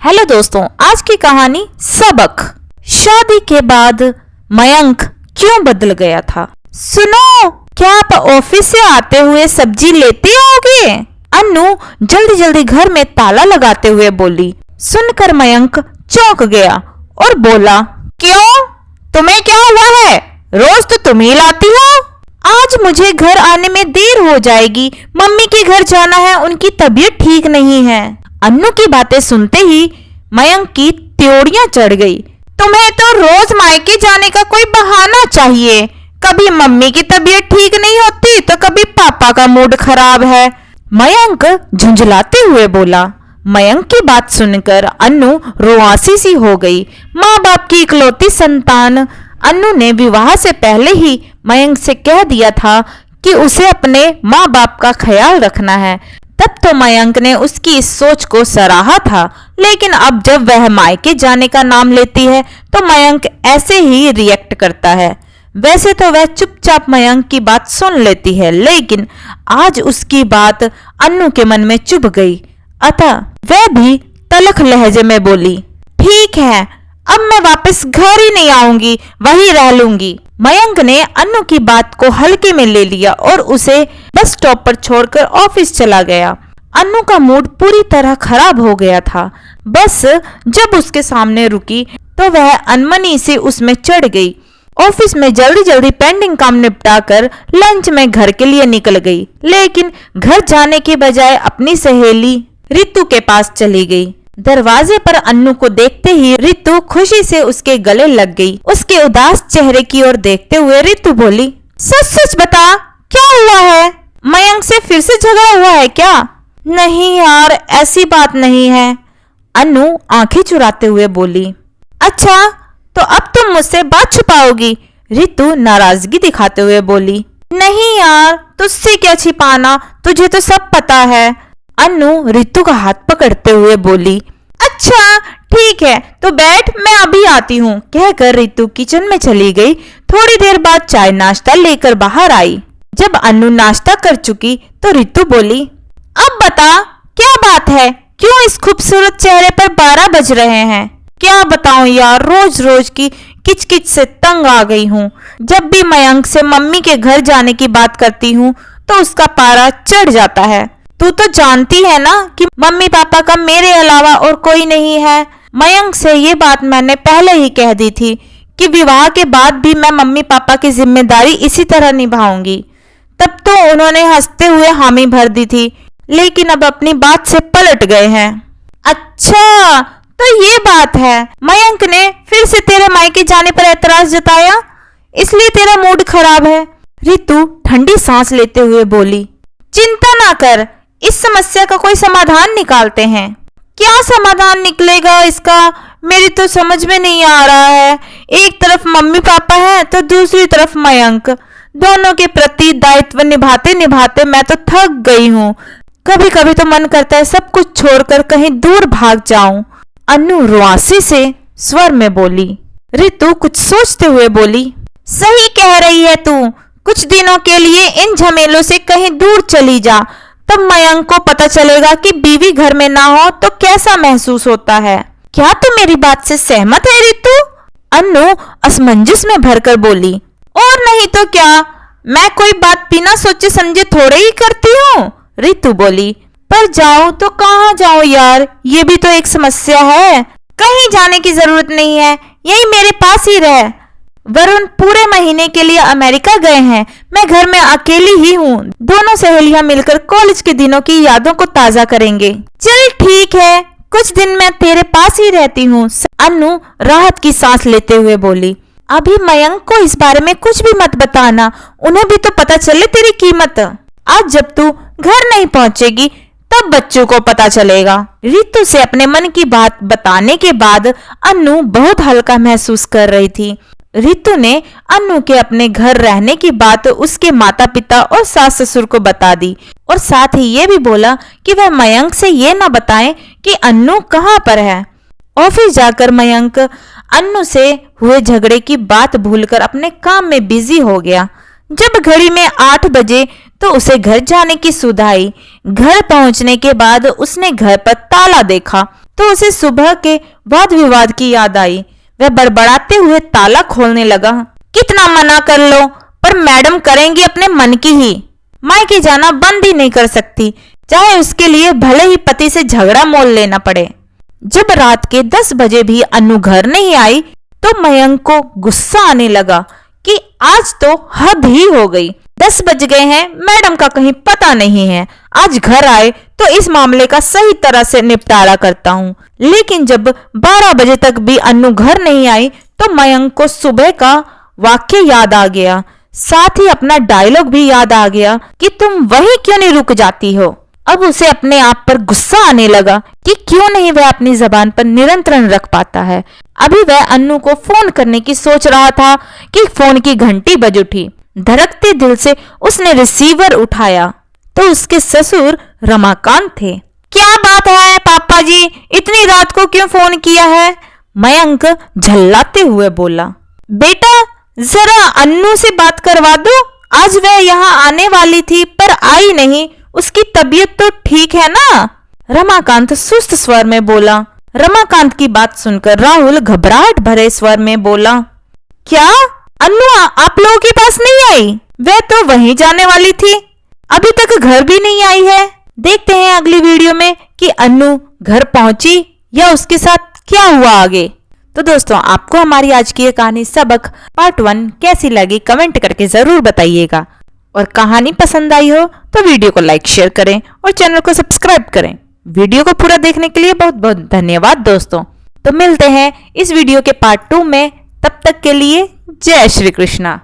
Hello दोस्तों, आज की कहानी सबक। शादी के बाद मयंक क्यों बदल गया था। सुनो, क्या आप ऑफिस से आते हुए सब्जी लेते होगे? अन्नू जल्दी जल्दी घर में ताला लगाते हुए बोली। सुनकर मयंक चौंक गया और बोला, क्यों, तुम्हें क्या हुआ है? रोज तो तुम ही लाती हो। आज मुझे घर आने में देर हो जाएगी, मम्मी के घर जाना है, उनकी तबीयत ठीक नहीं है। अन्नू की बातें सुनते ही मयंक की त्योड़ियां चढ़ गई। तुम्हें तो रोज मायके जाने का कोई बहाना चाहिए। कभी मम्मी की तबीयत ठीक नहीं होती तो कभी पापा का मूड खराब है। मयंक झुंझलाते हुए बोला। मयंक की बात सुनकर अन्नू रुआंसी सी हो गई। माँ बाप की इकलौती संतान अन्नू ने विवाह से पहले ही मयंक से कह दिया था कि उसे अपने माँ बाप का ख्याल रखना है। तब तो मयंक ने उसकी इस सोच को सराहा था, लेकिन अब जब वह मायके जाने का नाम लेती है तो मयंक ऐसे ही रिएक्ट करता है। वैसे तो वह चुपचाप मयंक की बात सुन लेती है, लेकिन आज उसकी बात अन्नू के मन में चुभ गई। अतः वह भी तलख लहजे में बोली, ठीक है, अब मैं वापस घर ही नहीं आऊंगी, वहीं रह लूंगी। मयंक ने अन्नू की बात को हल्के में ले लिया और उसे बस स्टॉप पर छोड़कर ऑफिस चला गया। अन्नू का मूड पूरी तरह खराब हो गया था। बस जब उसके सामने रुकी तो वह अनमनी से उसमें चढ़ गई। ऑफिस में जल्दी जल्दी पेंडिंग काम निपटाकर लंच में घर के लिए निकल गई, लेकिन घर जाने के बजाय अपनी सहेली रितु के पास चली गई। दरवाजे पर अन्नू को देखते ही रितु खुशी से उसके गले लग गई। उसके उदास चेहरे की ओर देखते हुए रितु बोली, सच सच बता, क्या हुआ है? मयंक से फिर से झगड़ा हुआ है क्या? नहीं यार, ऐसी बात नहीं है, अन्नू आंखें चुराते हुए बोली। अच्छा, तो अब तुम मुझसे बात छुपाओगी? रितु नाराजगी दिखाते हुए बोली। नहीं यार, तुझसे क्या छिपाना, तुझे तो सब पता है, अन्नू रितु का हाथ पकड़ते हुए बोली। अच्छा ठीक है, तो बैठ, मैं अभी आती हूँ, कहकर रितु किचन में चली गई। थोड़ी देर बाद चाय नाश्ता लेकर बाहर आई। जब अन्नू नाश्ता कर चुकी तो रितु बोली, अब बता, क्या बात है? क्यों इस खूबसूरत चेहरे पर 12 बज रहे हैं? क्या बताऊं यार, रोज रोज की किचकिच से तंग आ गई हूँ। जब भी मयंक से मम्मी के घर जाने की बात करती हूँ तो उसका पारा चढ़ जाता है। तू तो जानती है ना कि मम्मी पापा का मेरे अलावा और कोई नहीं है। मयंक से ये बात मैंने पहले ही कह दी थी कि विवाह के बाद भी मैं मम्मी पापा की जिम्मेदारी इसी तरह निभाऊंगी। तब तो उन्होंने हंसते हुए हामी भर दी थी, लेकिन अब अपनी बात से पलट गए हैं। अच्छा, तो ये बात है, मयंक ने फिर से तेरे मायके जाने पर ऐतराज जताया, इसलिए तेरा मूड खराब है। रितु ठंडी सांस लेते हुए बोली। चिंता ना कर, इस समस्या का कोई समाधान निकालते हैं। क्या समाधान निकलेगा इसका, मेरी तो समझ में नहीं आ रहा है। एक तरफ मम्मी पापा हैं तो दूसरी तरफ मयंक। दोनों के प्रति दायित्व निभाते निभाते मैं तो थक गई हूँ। कभी कभी तो मन करता है सब कुछ छोड़कर कहीं दूर भाग जाऊं, अन्नू रुआंसी से स्वर में बोली। रितु कुछ सोचते हुए बोली, सही कह रही है तू, कुछ दिनों के लिए इन झमेलों से कहीं दूर चली जा, तब मयंक को पता चलेगा कि बीवी घर में ना हो तो कैसा महसूस होता है। क्या तू मेरी बात से सहमत है रितु? अन्नू असमंजस में भरकर बोली। और नहीं तो क्या, मैं कोई बात बिना सोचे समझे थोड़े ही करती हूँ, रितु बोली। पर जाऊं तो कहाँ जाऊं यार, ये भी तो एक समस्या है। कहीं जाने की जरूरत नहीं है, यही मेरे पास ही रह। वरुण पूरे महीने के लिए अमेरिका गए हैं, मैं घर में अकेली ही हूँ। दोनों सहेलियां मिलकर कॉलेज के दिनों की यादों को ताजा करेंगे। चल ठीक है, कुछ दिन मैं तेरे पास ही रहती हूँ, अन्नू राहत की सांस लेते हुए बोली। अभी मयंक को इस बारे में कुछ भी मत बताना, उन्हें भी तो पता चले तेरी कीमत। आज जब तू घर नहीं पहुंचेगी तब बच्चों को पता चलेगा। रितु से अपने मन की बात बताने के बाद अन्नू बहुत हल्का महसूस कर रही थी। रितु ने अन्नू के अपने घर रहने की बात उसके माता पिता और सास ससुर को बता दी और साथ ही ये भी बोला कि वह मयंक से ये न बताएं कि अन्नू कहाँ पर है। ऑफिस जाकर मयंक अन्नू से हुए झगड़े की बात भूलकर अपने काम में बिजी हो गया। जब घड़ी में 8 बजे तो उसे घर जाने की सुध आई। घर पहुंचने के बाद उसने घर पर ताला देखा तो उसे सुबह के वाद विवाद की याद आई। वह बड़बड़ाते हुए ताला खोलने लगा। कितना मना कर लो पर मैडम करेंगी अपने मन की ही। मायके जाना बंद ही नहीं कर सकती, चाहे उसके लिए भले ही पति से झगड़ा मोल लेना पड़े। जब रात के 10 बजे भी अनु घर नहीं आई तो मयंक को गुस्सा आने लगा कि आज तो हद ही हो गई। 10 बज गए हैं, मैडम का कहीं पता नहीं है। आज घर आए तो इस मामले का सही तरह से निपटारा करता हूँ। लेकिन जब 12 बजे तक भी अनु घर नहीं आई तो मयंक को सुबह का वाक्य याद आ गया, साथ ही अपना डायलॉग भी याद आ गया कि तुम वहीं क्यों नहीं रुक जाती हो। अब उसे अपने आप पर गुस्सा आने लगा कि क्यों नहीं वह अपनी जबान पर नियंत्रण रख पाता है। अभी वह अन्नू को फोन करने की सोच रहा था कि फोन की घंटी बज उठी। धड़कते दिल से उसने रिसीवर उठाया तो उसके ससुर रमाकांत थे। क्या बात है पापा जी, इतनी रात को क्यों फोन किया है? मयंक झल्लाते हुए बोला। बेटा जरा अन्नू से बात करवा दो, आज वह यहाँ आने वाली थी पर आई नहीं, उसकी तबीयत तो ठीक है ना? रमाकांत सुस्त स्वर में बोला। रमाकांत की बात सुनकर राहुल घबराहट भरे स्वर में बोला, क्या अन्नू आप लोगों के पास नहीं आई? वह तो वहीं जाने वाली थी, अभी तक घर भी नहीं आई है। देखते हैं अगली वीडियो में कि अन्नू घर पहुंची या उसके साथ क्या हुआ आगे। तो दोस्तों, आपको हमारी आज की ये कहानी सबक पार्ट 1 कैसी लगी कमेंट करके जरूर बताइएगा। और कहानी पसंद आई हो तो वीडियो को लाइक शेयर करें और चैनल को सब्सक्राइब करें। वीडियो को पूरा देखने के लिए बहुत बहुत धन्यवाद दोस्तों। तो मिलते हैं इस वीडियो के पार्ट 2 में, तब तक के लिए जय श्री कृष्णा।